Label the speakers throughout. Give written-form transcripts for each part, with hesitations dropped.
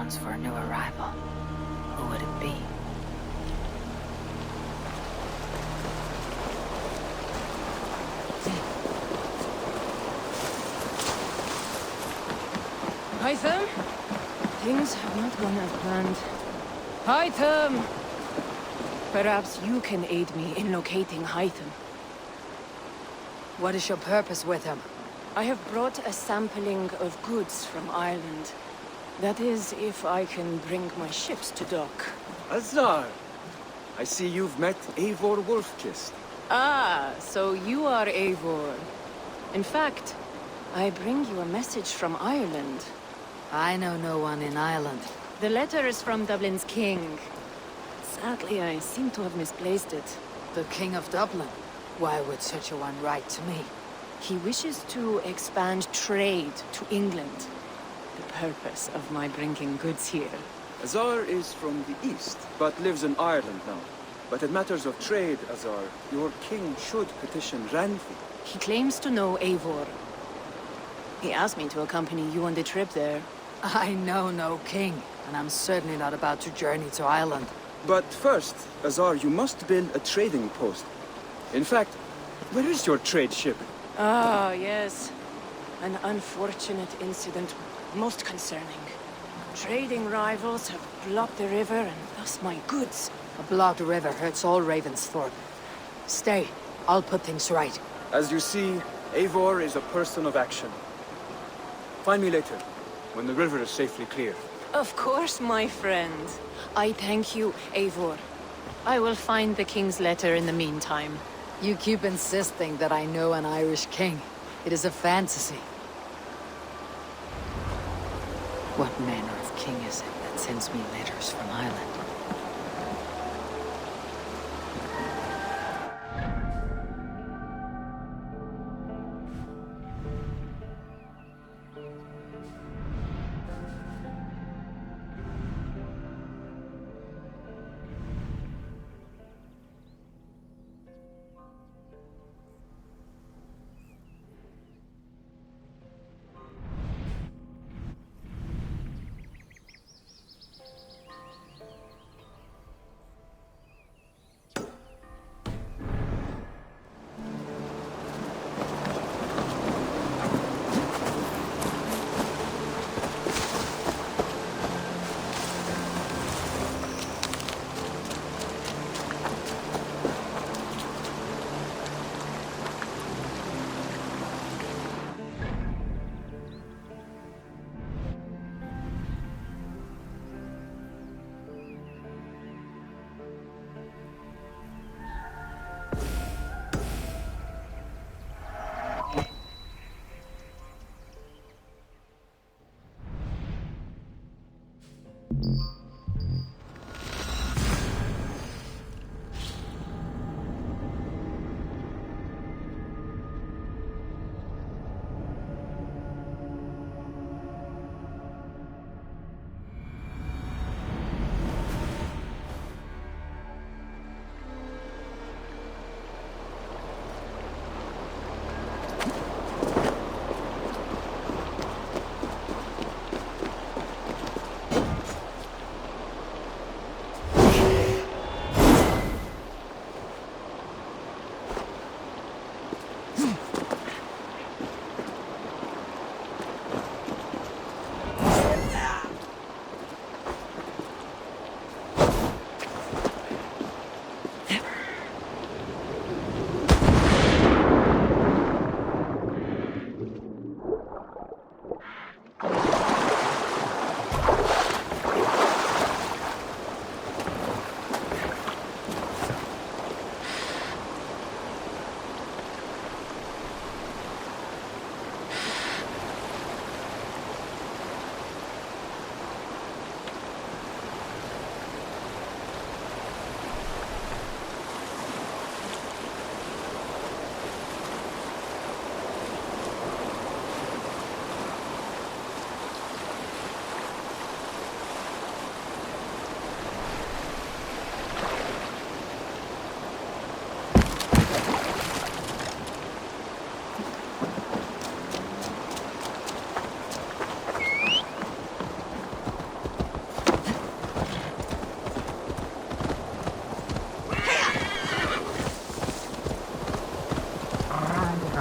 Speaker 1: announced for a new arrival. Who would it be?
Speaker 2: Hytham? Things have not gone as planned. Hytham! Perhaps you can aid me in locating Hytham.
Speaker 1: What is your purpose with him?
Speaker 2: I have brought a sampling of goods from Ireland. That is, if I can bring my ships to dock.
Speaker 3: Azar! I see you've met Eivor Wolfkist.
Speaker 2: Ah, so you are Eivor. In fact, I bring you a message from Ireland.
Speaker 1: I know no one in Ireland.
Speaker 2: The letter is from Dublin's king. Sadly, I seem to have misplaced it.
Speaker 1: The King of Dublin? Why would such a one write to me?
Speaker 2: He wishes to expand trade to England. The purpose of my bringing goods here.
Speaker 3: Azar is from the east, but lives in Ireland now. But in matters of trade, Azar, your king should petition Ranfi.
Speaker 2: He claims to know Eivor. He asked me to accompany you on the trip there.
Speaker 1: I know no king, and I'm certainly not about to journey to Ireland.
Speaker 3: But first, Azar, you must build a trading post. In fact, where is your trade ship?
Speaker 2: Ah, yes. An unfortunate incident, most concerning. Trading rivals have blocked the river and thus my goods.
Speaker 1: A blocked river hurts all Ravensthorpe. Stay, I'll put things right.
Speaker 3: As you see, Eivor is a person of action. Find me later, when the river is safely clear.
Speaker 2: Of course, my friend. I thank you, Eivor. I will find the king's letter in the meantime.
Speaker 1: You keep insisting that I know an Irish king. It is a fantasy. What manner of king is it that sends me letters from Ireland?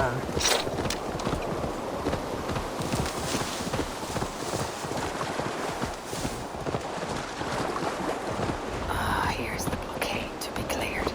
Speaker 1: well.
Speaker 2: Ah, here's the blockade to be cleared.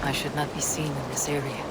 Speaker 2: I should not be seen in this area.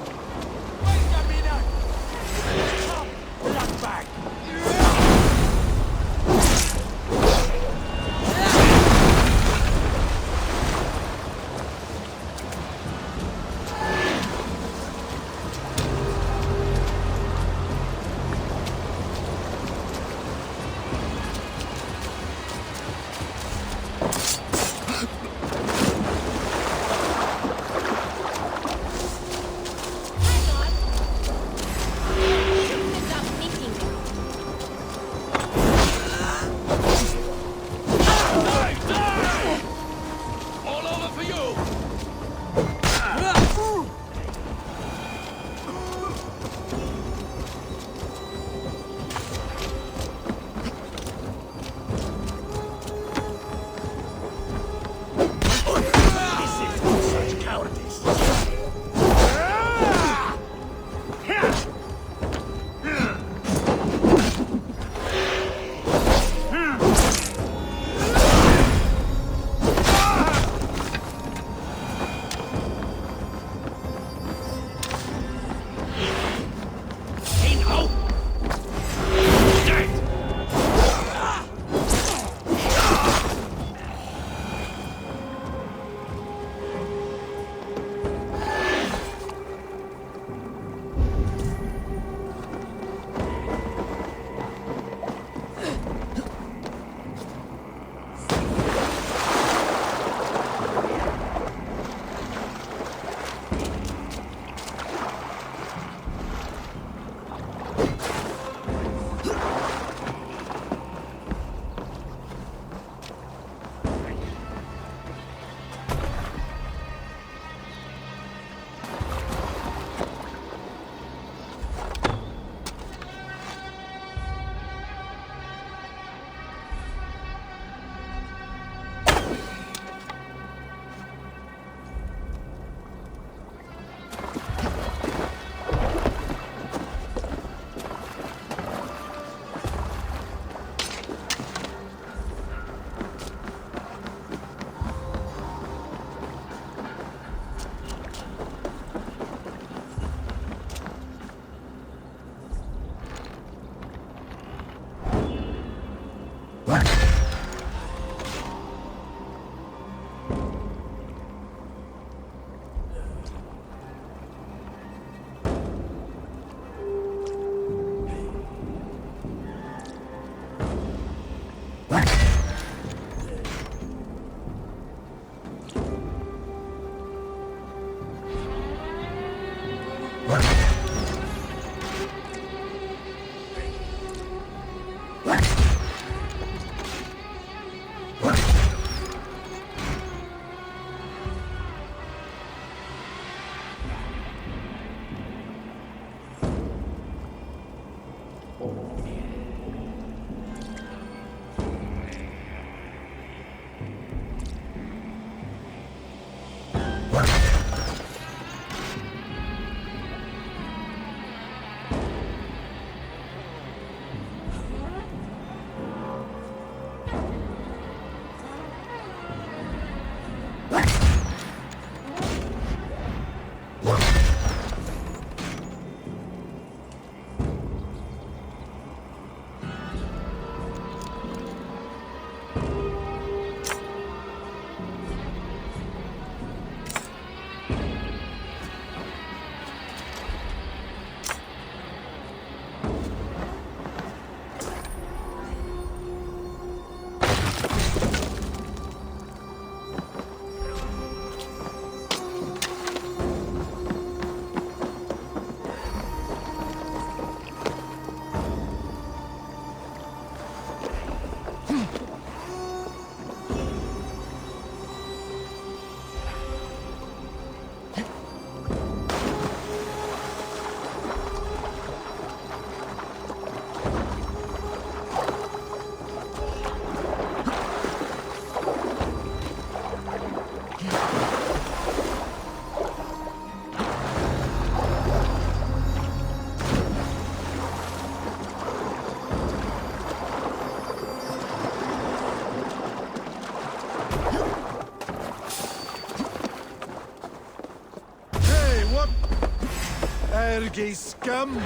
Speaker 4: Ergi scum!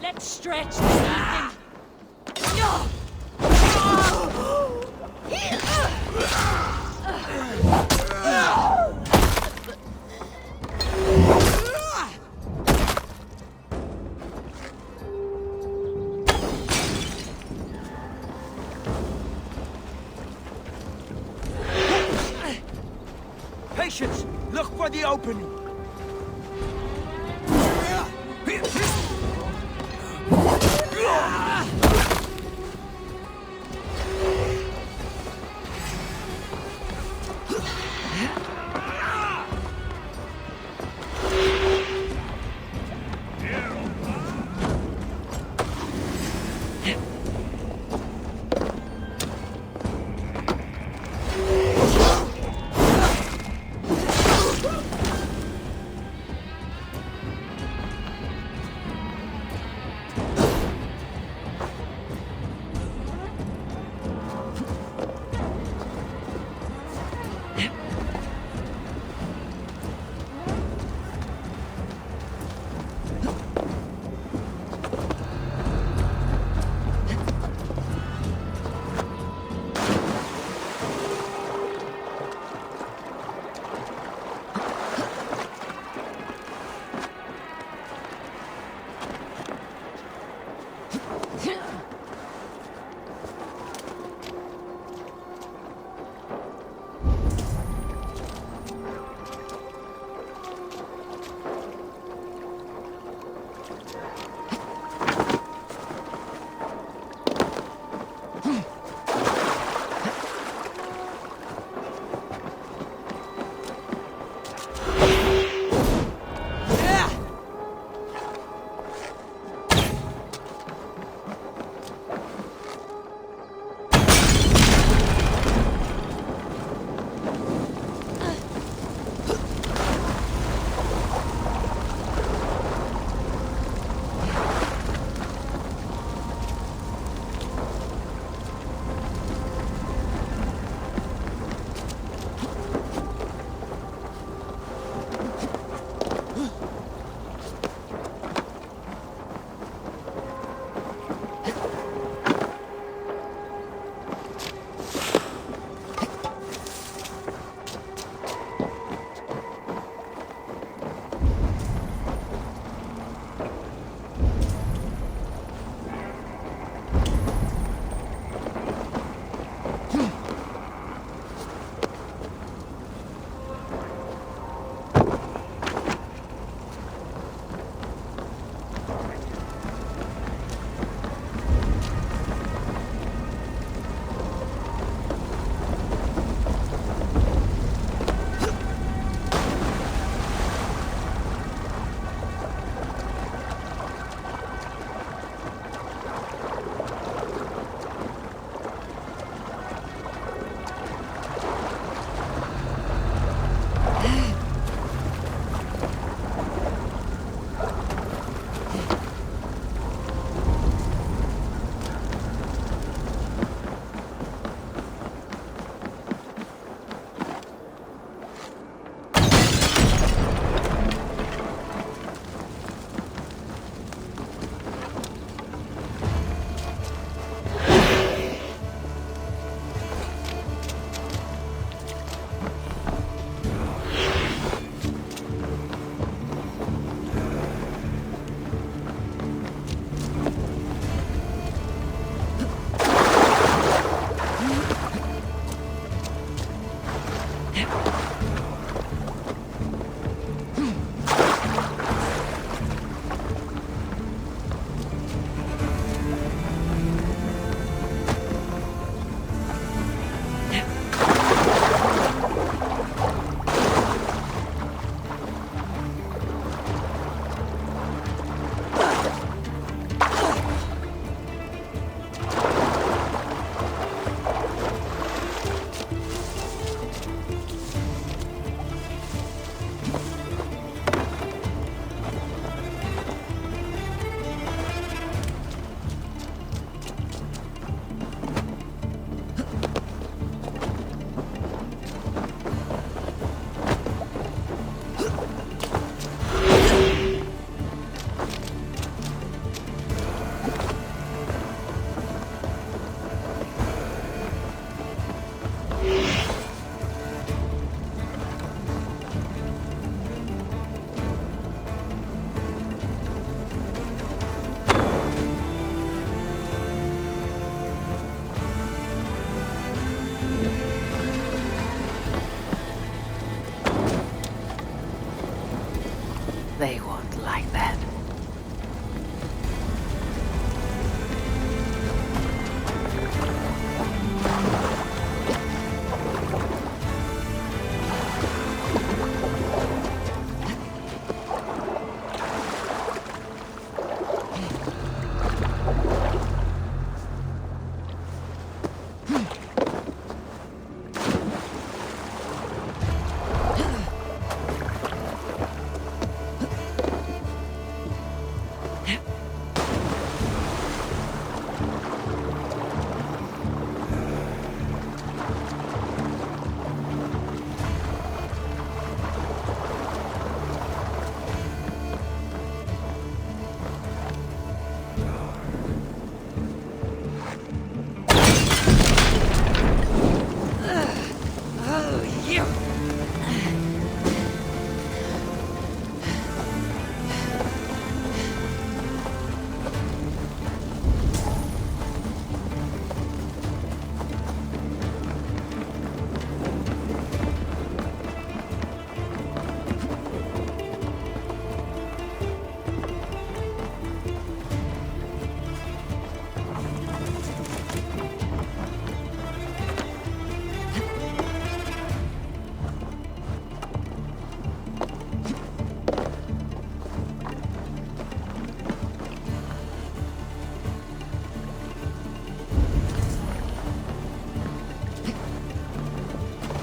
Speaker 2: Let's stretch this evening.
Speaker 3: Patience! Look for the opening!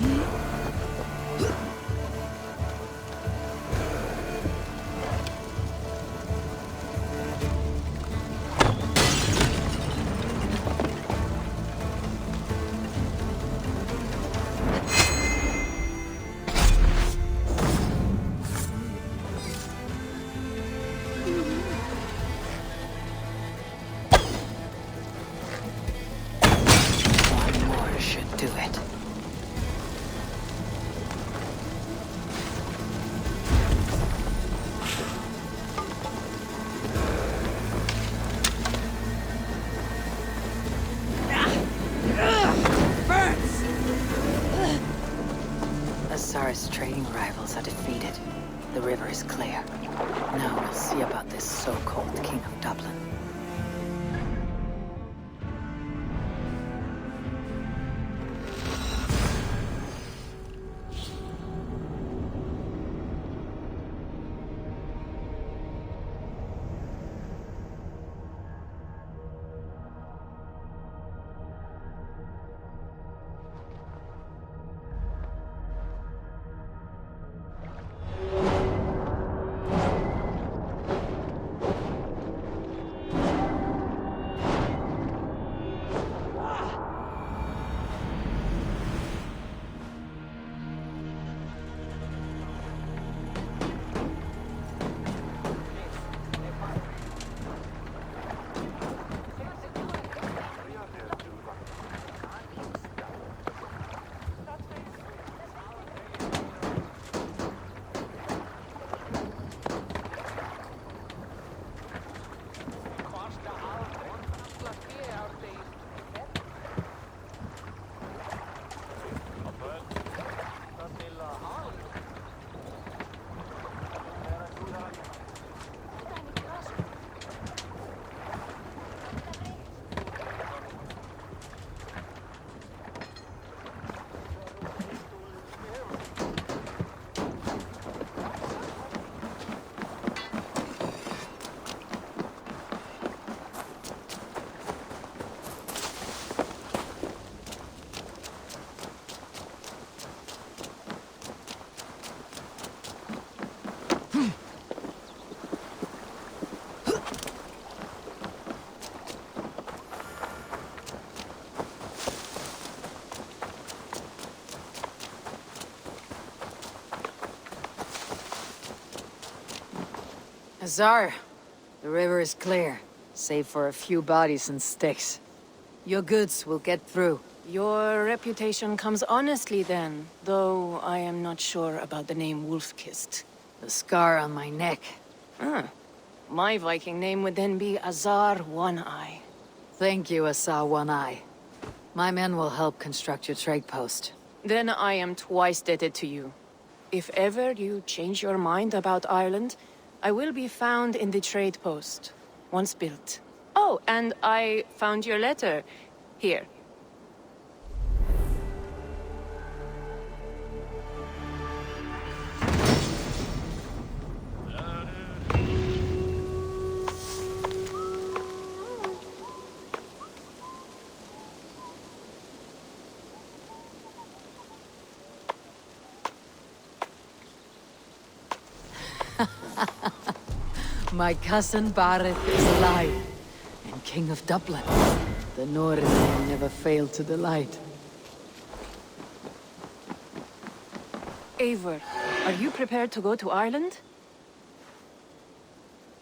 Speaker 1: One more should do it. Azar's trading rivals are defeated. The river is clear. Now we'll see about this so-called King of Dublin. Azar, the river is clear, save for a few bodies and sticks. Your goods will get through.
Speaker 2: Your reputation comes honestly then, though I am not sure about the name Wolf-Kissed.
Speaker 1: The scar on my neck.
Speaker 2: Ah, my Viking name would then be Azar One-Eye.
Speaker 1: Thank you, Azar One-Eye. My men will help construct your trade post.
Speaker 2: Then I am twice indebted to you. If ever you change your mind about Ireland, I will be found in the trade post, once built. Oh, and I found your letter. Here.
Speaker 1: My cousin Bareth is alive, and King of Dublin. The Northern name never failed to delight.
Speaker 2: Eivor, are you prepared to go to Ireland?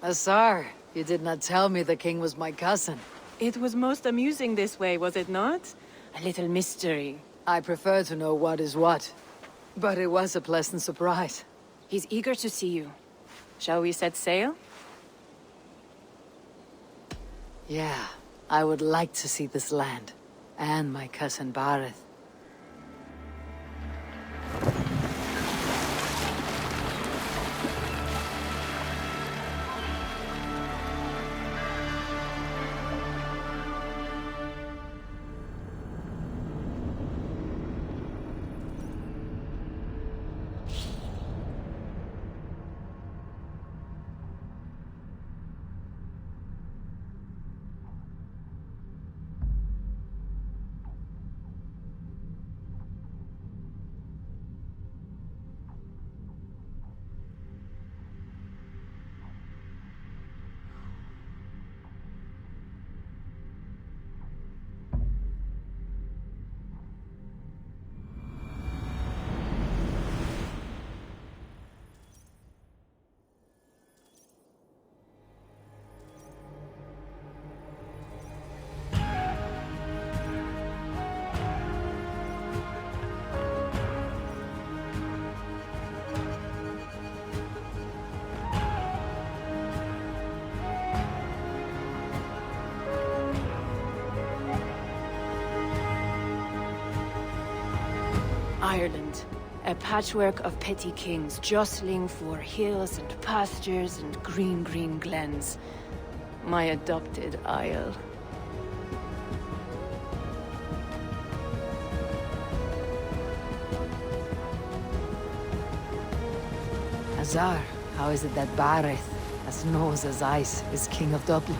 Speaker 1: Azar, you did not tell me the king was my cousin.
Speaker 2: It was most amusing this way, was it not? A little mystery.
Speaker 1: I prefer to know what is what. But it was a pleasant surprise.
Speaker 2: He's eager to see you. Shall we set sail?
Speaker 1: Yeah, I would like to see this land. And my cousin Bareth.
Speaker 2: Ireland. A patchwork of petty kings jostling for hills and pastures and green glens. My adopted isle.
Speaker 1: Azar, how is it that Bareth, as nose as ice, is king of Dublin?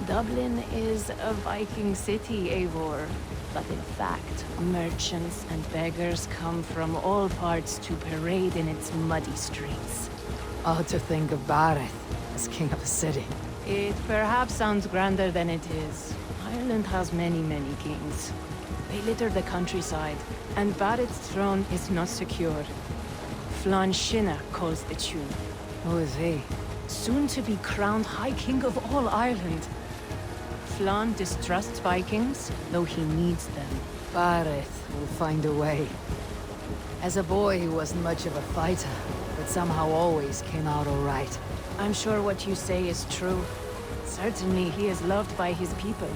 Speaker 2: Dublin is a Viking city, Eivor. But in fact, merchants and beggars come from all parts to parade in its muddy streets.
Speaker 1: Oh, to think of Bareth as king of a city.
Speaker 2: It perhaps sounds grander than it is. Ireland has many kings. They litter the countryside, and Barrett's throne is not secure. Flann Sinna calls the tune.
Speaker 1: Who is he?
Speaker 2: Soon to be crowned High King of all Ireland. Flann distrusts Vikings, though he needs them.
Speaker 1: Bareth will find a way. As a boy, he wasn't much of a fighter, but somehow always came out all right.
Speaker 2: I'm sure what you say is true. Certainly he is loved by his people.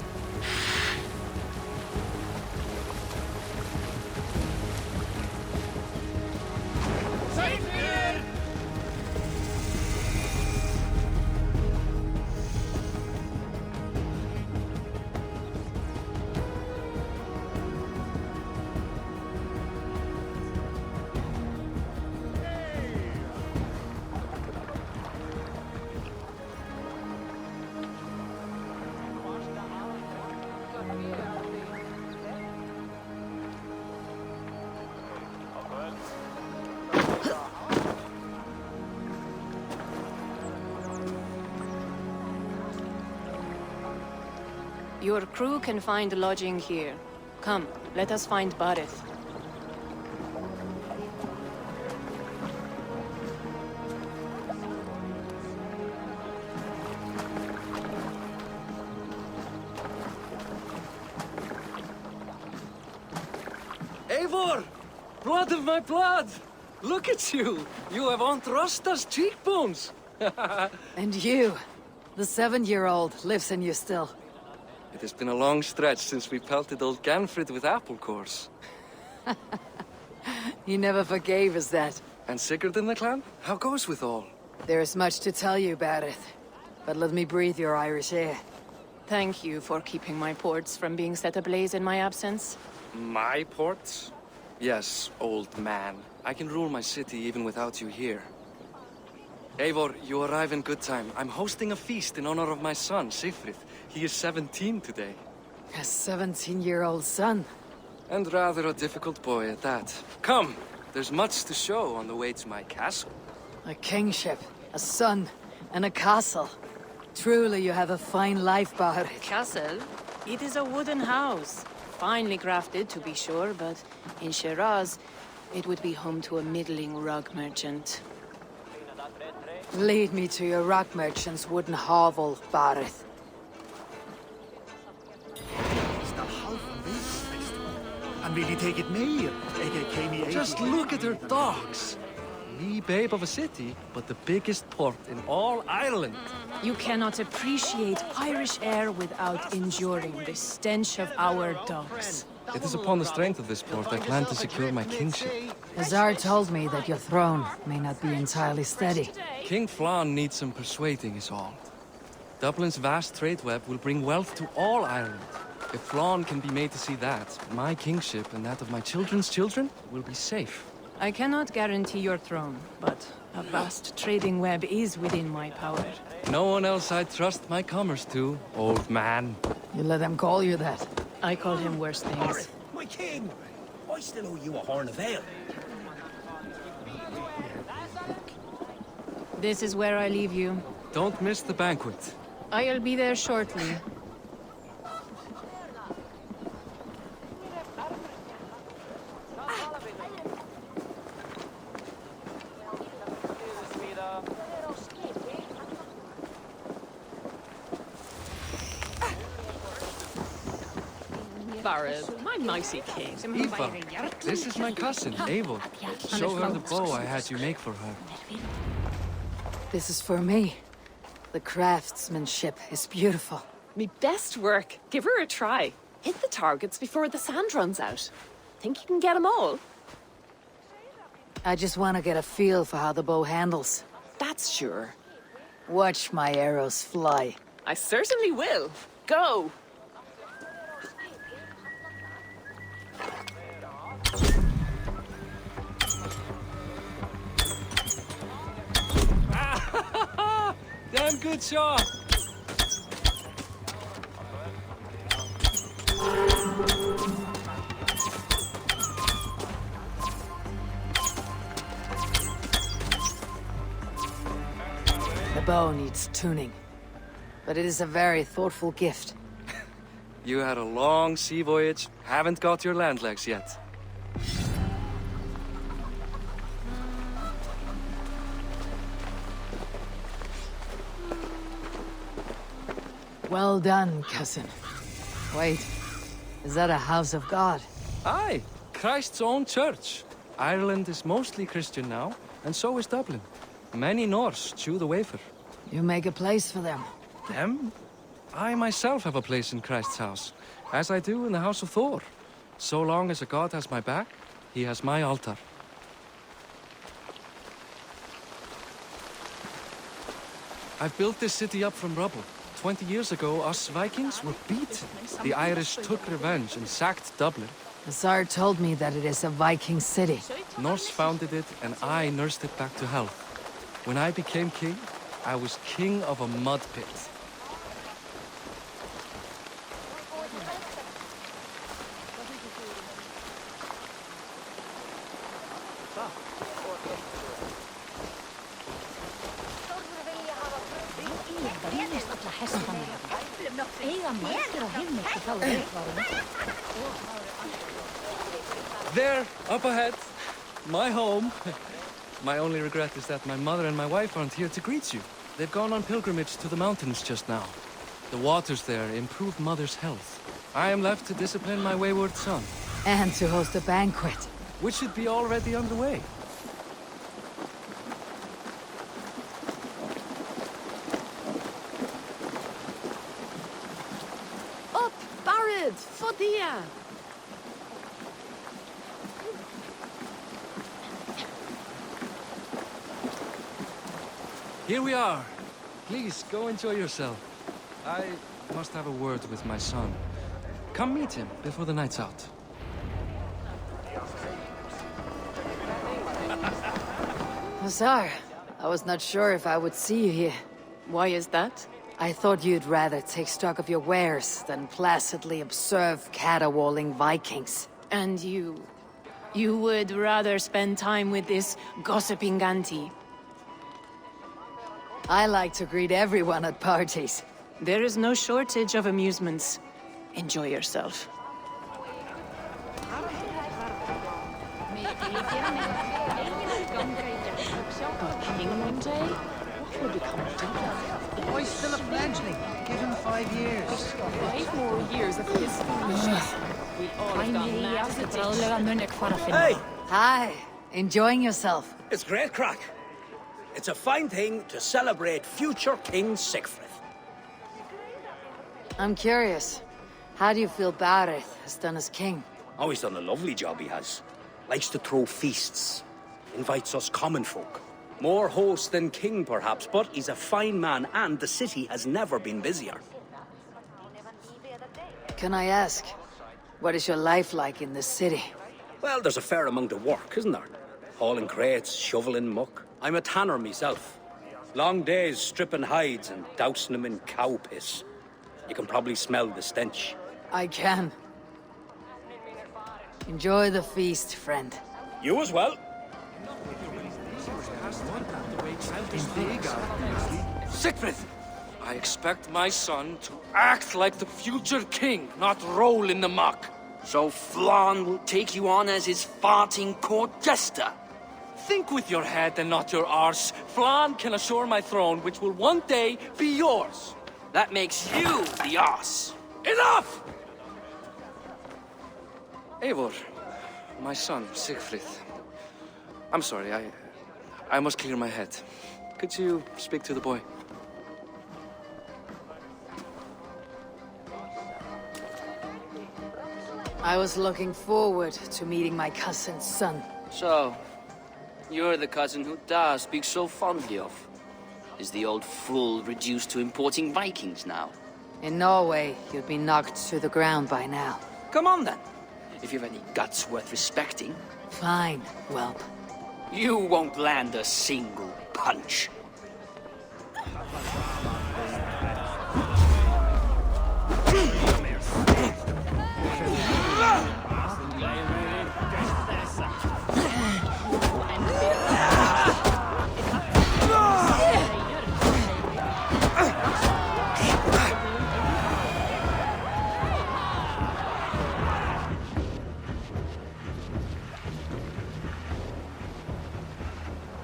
Speaker 2: Your crew can find lodging here. Come, let us find Bareth.
Speaker 4: Eivor! Blood of my blood! Look at you! You have Aunt Rosta's cheekbones!
Speaker 1: And you, the 7-year-old, lives in you still.
Speaker 4: It has been a long stretch since we pelted old Ganfrid with apple cores.
Speaker 1: He never forgave us that.
Speaker 4: And Sigurd in the clan? How goes with all?
Speaker 1: There is much to tell you, Bareth. But let me breathe your Irish air.
Speaker 2: Thank you for keeping my ports from being set ablaze in my absence.
Speaker 4: My ports? Yes, old man. I can rule my city even without you here. Eivor, you arrive in good time. I'm hosting a feast in honor of my son, Sigfrid. He is 17 today.
Speaker 1: A 17-year-old son.
Speaker 4: And rather a difficult boy at that. Come, there's much to show on the way to my castle.
Speaker 1: A kingship, a son, and a castle. Truly you have a fine life, Bareth.
Speaker 2: Castle? It is a wooden house. Finely crafted, to be sure, but in Shiraz, it would be home to a middling rug merchant.
Speaker 1: Lead me to your rock merchant's wooden hovel, Bareth.
Speaker 5: And will he take it me?
Speaker 4: Just look at her docks! Wee babe of a city, but the biggest port in all Ireland.
Speaker 2: You cannot appreciate Irish air without enduring the stench of our docks.
Speaker 4: It is upon the strength of this port I plan to secure my kingship.
Speaker 1: Azar told me that your throne may not be entirely steady.
Speaker 4: King Flann needs some persuading is all. Dublin's vast trade web will bring wealth to all Ireland. If Flann can be made to see that, my kingship and that of my children's children will be safe.
Speaker 2: I cannot guarantee your throne, but a vast trading web is within my power.
Speaker 4: No one else I'd trust my commerce to, old man.
Speaker 1: You let them call you that.
Speaker 2: I call him worse things.
Speaker 5: My king! I still owe you a horn of ale.
Speaker 2: This is where I leave you.
Speaker 4: Don't miss the banquet.
Speaker 2: I'll be there shortly.
Speaker 6: Barrow, my mighty king.
Speaker 4: Eva, this is my cousin, Eivor. Show her the bow I had you make for her.
Speaker 1: This is for me. The craftsmanship is beautiful.
Speaker 6: Me best work. Give her a try. Hit the targets before the sand runs out. Think you can get them all?
Speaker 1: I just want to get a feel for how the bow handles.
Speaker 6: That's sure.
Speaker 1: Watch my arrows fly.
Speaker 6: I certainly will. Go!
Speaker 4: Damn good shot!
Speaker 1: The bow needs tuning, but it is a very thoughtful gift.
Speaker 4: You had a long sea voyage, haven't got your land legs yet.
Speaker 1: Well done, cousin. Wait, is that a house of God?
Speaker 4: Aye, Christ's own church. Ireland is mostly Christian now, and so is Dublin. Many Norse chew the wafer.
Speaker 1: You make a place for them.
Speaker 4: Them? I myself have a place in Christ's house, as I do in the House of Thor. So long as a god has my back, he has my altar. I've built this city up from rubble. 20 years ago, us Vikings were beat. The Irish took revenge and sacked Dublin.
Speaker 1: The Tsar told me that it is a Viking city.
Speaker 4: Norse founded it, and I nursed it back to health. When I became king, I was king of a mud pit. There, up ahead, my home. My only regret is that my mother and my wife aren't here to greet you. They've gone on pilgrimage to the mountains just now. The waters there improve Mother's health. I am left to discipline my wayward son,
Speaker 1: And to host a banquet.
Speaker 4: which should be already underway.
Speaker 2: Up, Barad! Fodia!
Speaker 4: Here we are. Please, go enjoy yourself. I must have a word with my son. Come meet him before the night's out.
Speaker 1: Tsar, I was not sure if I would see you here.
Speaker 2: Why is that?
Speaker 1: I thought you'd rather take stock of your wares than placidly observe caterwauling Vikings.
Speaker 2: And you... You would rather spend time with this gossiping auntie.
Speaker 1: I like to greet everyone at parties.
Speaker 2: There is no shortage of amusements. Enjoy yourself.
Speaker 6: King one day? What will become of Dublin?
Speaker 7: Boy's still a fledgling. Give him 5 years.
Speaker 6: 5 more years of his foolishness. We'll all have gone mad today.
Speaker 5: Hey,
Speaker 1: Hi, enjoying yourself?
Speaker 5: it's great crack. It's a fine thing to celebrate future King Sigfrid.
Speaker 1: I'm curious. How do you feel Barad has done as king?
Speaker 5: Oh, he's done a lovely job, he has. Likes to throw feasts. Invites us common folk. More host than king, perhaps, but he's a fine man, and the city has never been busier.
Speaker 1: Can I ask, what is your life like in this city?
Speaker 5: Well, there's a fair amount of work, isn't there? Hauling crates, shoveling muck. I'm a tanner myself. Long days stripping hides and dousing them in cow piss. You can probably smell the stench.
Speaker 1: I can. Enjoy the feast, friend.
Speaker 5: You as well.
Speaker 4: Sigfrid! I expect my son to act like the future king, not roll in the muck.
Speaker 8: So Flan will take you on as his farting court jester?
Speaker 4: Think with your head and not your arse. Flan can assure my throne, which will one day be yours.
Speaker 8: That makes you the ass.
Speaker 4: Enough! Eivor, my son, Sigfrid. I'm sorry, I must clear my head. Could you speak to the boy?
Speaker 1: I was looking forward to meeting my cousin's son.
Speaker 8: So, You're the cousin who Da speaks so fondly of. Is the old fool reduced to importing Vikings now?
Speaker 1: In Norway, you'd be knocked to the ground by now.
Speaker 8: Come on then, if you've any guts worth respecting.
Speaker 1: Fine, whelp.
Speaker 8: You won't land a single punch.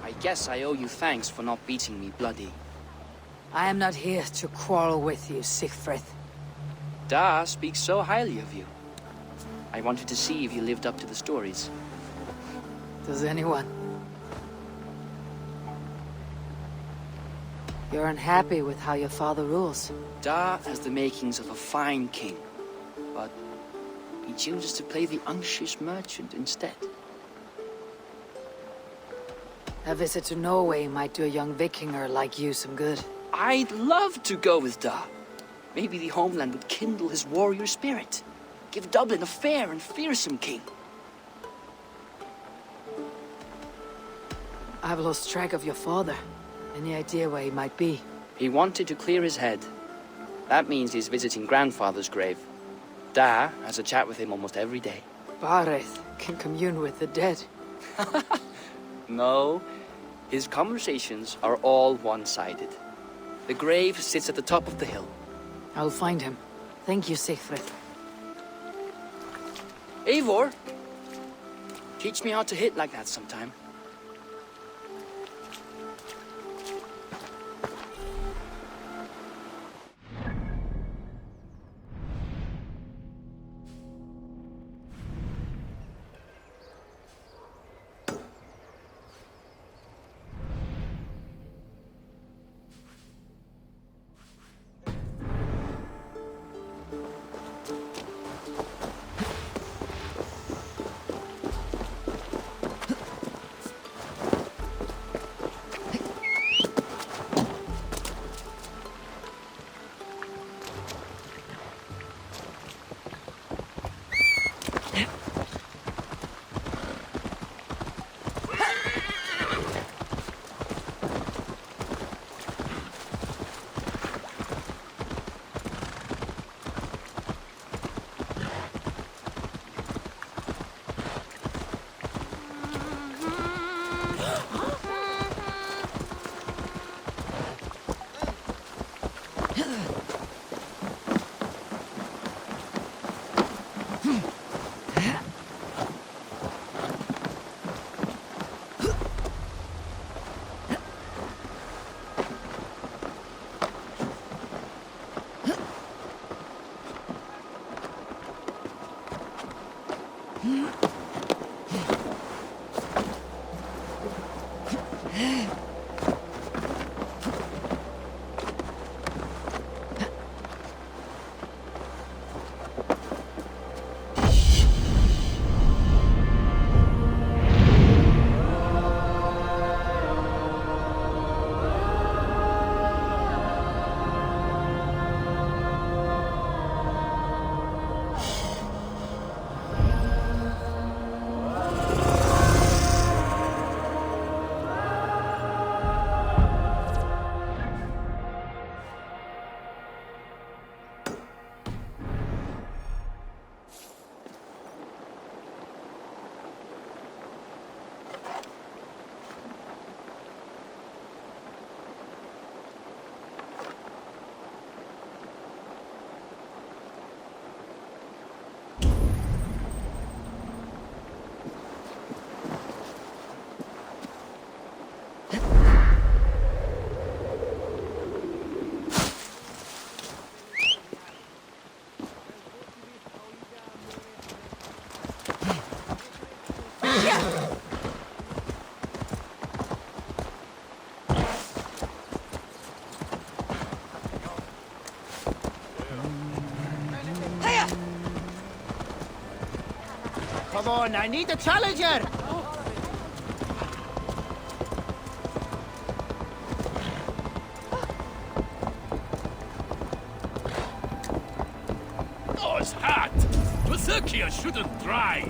Speaker 8: I guess I owe you thanks for not beating me bloody.
Speaker 1: I am not here to quarrel with you, Siegfried.
Speaker 8: Da speaks so highly of you. I wanted to see if you lived up to the stories.
Speaker 1: Does anyone? You're unhappy with how your father rules.
Speaker 8: Da has the makings of a fine king, but he chooses to play the unctuous merchant instead.
Speaker 1: A visit to Norway might do a young Vikinger like you some good.
Speaker 8: I'd love to go with Da. Maybe the homeland would kindle his warrior spirit. Give Dublin a fair and fearsome king.
Speaker 1: I've lost track of your father. Any idea where he might be?
Speaker 8: He wanted to clear his head. That means he's visiting grandfather's grave. Da has a chat with him almost every day.
Speaker 1: Bareth can commune with the dead.
Speaker 8: No, his conversations are all one-sided. The grave sits at the top of the hill.
Speaker 1: I'll find him. Thank you, Siegfried.
Speaker 8: Eivor, teach me how to hit like that sometime.
Speaker 7: Come on, I need a challenger!
Speaker 5: Turkey shouldn't drive.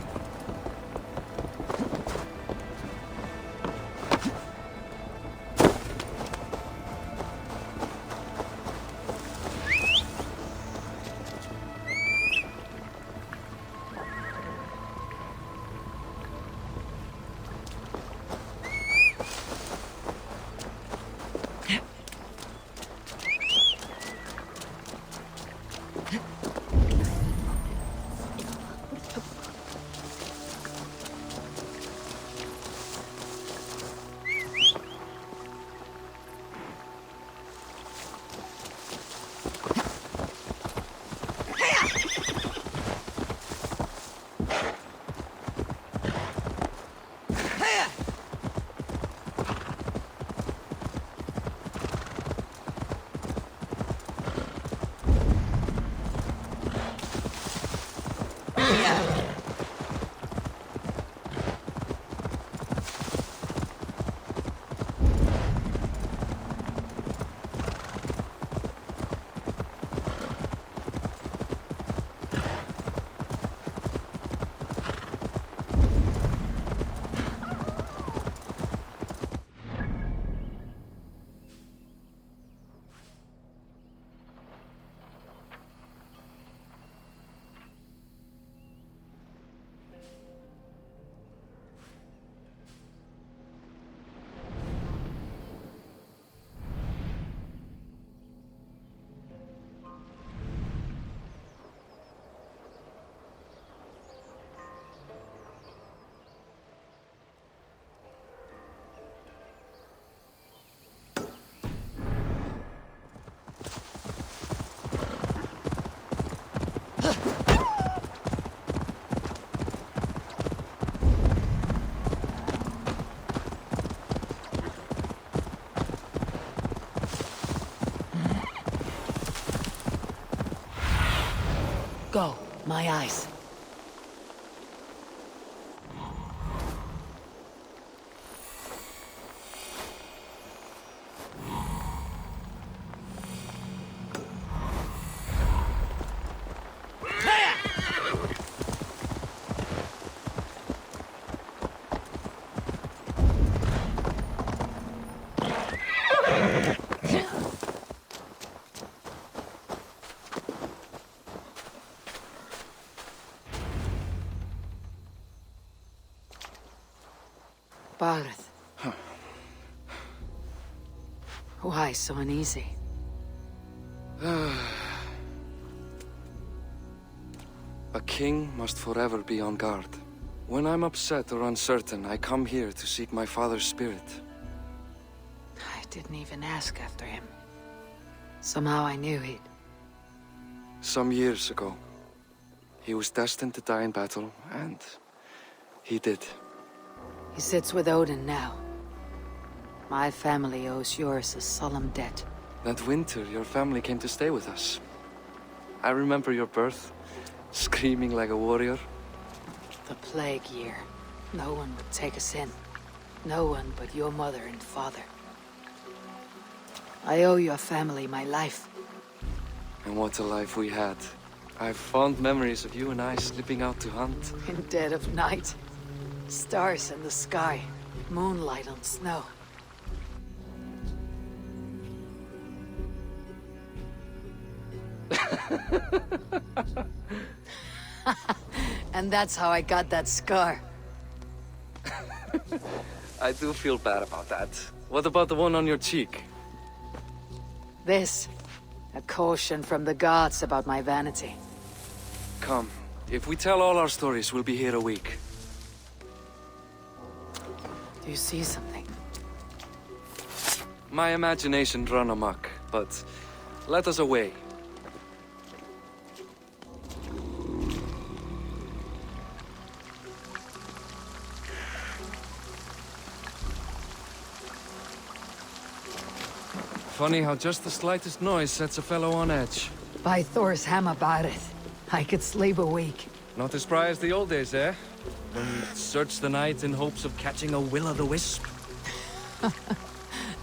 Speaker 1: Go, my eyes. Barth. Why so uneasy?
Speaker 4: A king must forever be on guard. When I'm upset or uncertain, I come here to seek my father's spirit.
Speaker 1: I didn't even ask after him. Somehow I knew he'd...
Speaker 4: Some years ago, he was destined to die in battle, and he did.
Speaker 1: He sits with Odin now. My family owes yours a solemn debt.
Speaker 4: That winter, your family came to stay with us. I remember your birth, screaming like a warrior.
Speaker 1: The plague year. No one would take us in. No one but your mother and father. I owe your family my life.
Speaker 4: And what a life we had. I have fond memories of you and I slipping out to hunt.
Speaker 1: In dead of night. Stars in the sky. Moonlight on snow. And that's how I got that scar.
Speaker 4: I do feel bad about that. What about the one on your cheek?
Speaker 1: This. A caution from the gods about my vanity.
Speaker 4: Come. If we tell all our stories, we'll be here a week.
Speaker 1: Do you see something?
Speaker 4: My imagination run amok, but let us away. Funny how just the slightest noise sets a fellow on edge.
Speaker 1: By Thor's hammer, Barith. I could sleep a week.
Speaker 4: Not as spry as the old days, eh? When you searched the night in hopes of catching a will-o'-the-wisp?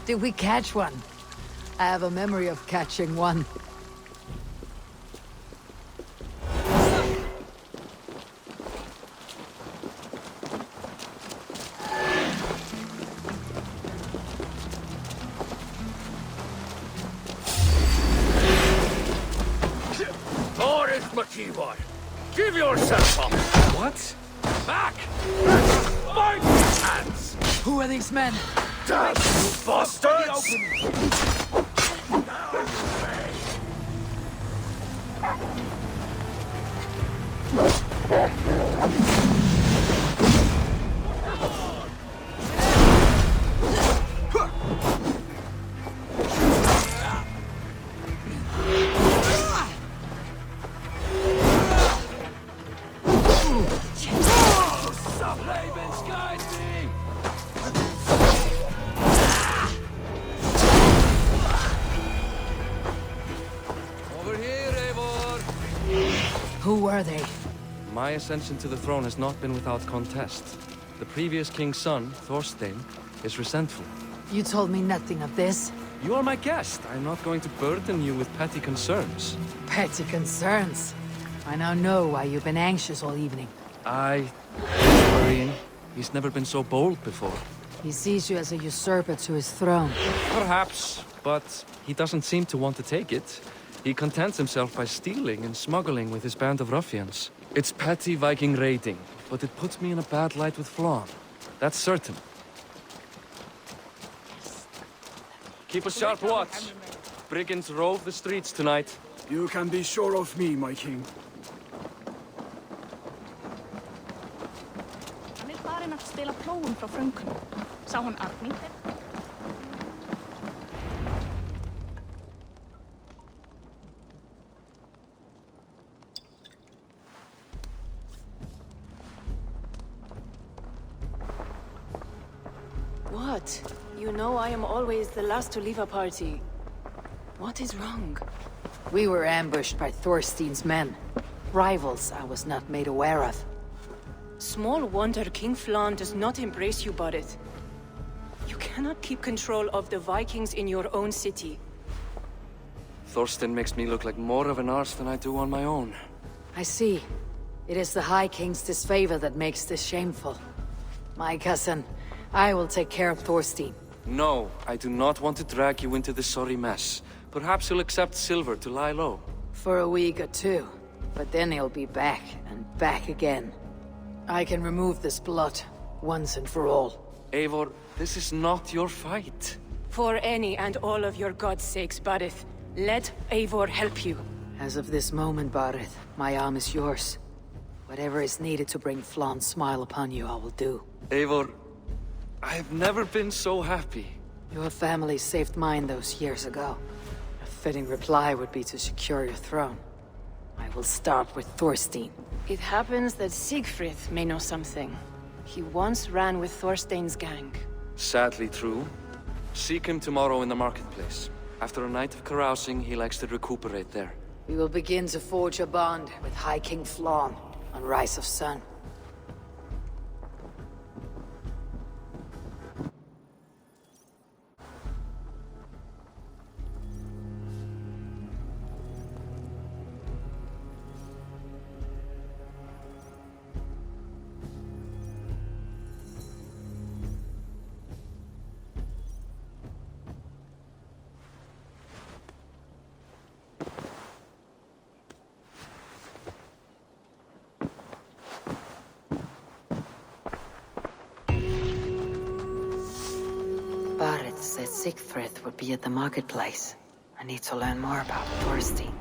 Speaker 1: Did we catch one? I have a memory of catching one.
Speaker 5: yourself up!
Speaker 4: What? Back! My hands!
Speaker 1: Who are these men?
Speaker 3: Damn you bastards!
Speaker 4: Over here, Eivor!
Speaker 1: Who were they?
Speaker 4: My ascension to the throne has not been without contest. The previous king's son, Thorstein, is resentful.
Speaker 1: You told me nothing of this.
Speaker 4: You are my guest. I'm not going to burden you with petty concerns.
Speaker 1: Petty concerns. I now know why you've been anxious all evening.
Speaker 4: Worrying. He's never been so bold before.
Speaker 1: He sees you as a usurper to his throne.
Speaker 4: Perhaps, but he doesn't seem to want to take it. He contents himself by stealing and smuggling with his band of ruffians. It's petty Viking raiding, but it puts me in a bad light with Flann. That's certain. Keep a sharp watch. Brigands rove the streets tonight.
Speaker 3: You can be sure of me, my king.
Speaker 6: Han är farin att stela plån från frunken. Sa hon Arninte?
Speaker 2: What? You know I am always the last to leave a party. What is wrong?
Speaker 1: We were ambushed by Thorstein's men. Rivals I was not made aware of.
Speaker 2: Small wonder King Flann does not embrace you, Barret. You cannot keep control of the Vikings in your own city.
Speaker 4: Thorstein makes me look like more of an arse than I do on my own.
Speaker 1: I see. It is the High King's disfavor that makes this shameful. My cousin, I will take care of Thorstein.
Speaker 4: No, I do not want to drag you into this sorry mess. Perhaps you'll accept silver to lie low.
Speaker 1: For a week or two. But then he'll be back, and back again. I can remove this blot, once and for all.
Speaker 4: Eivor, this is not your fight.
Speaker 2: For any and all of your god's sakes, Barret, let Eivor help you.
Speaker 1: As of this moment, Barret, my arm is yours. Whatever is needed to bring Flann's smile upon you, I will do.
Speaker 4: Eivor, I have never been so happy.
Speaker 1: Your family saved mine those years ago. A fitting reply would be to secure your throne. I will start with Thorstein.
Speaker 2: It happens that Siegfried may know something. He once ran with Thorstein's gang.
Speaker 4: Sadly true. Seek him tomorrow in the marketplace. After a night of carousing, he likes to recuperate there.
Speaker 1: We will begin to forge a bond with High King Flann on Rise of Sun. Barret said Siegfried would be at the marketplace. I need to learn more about Thorstein.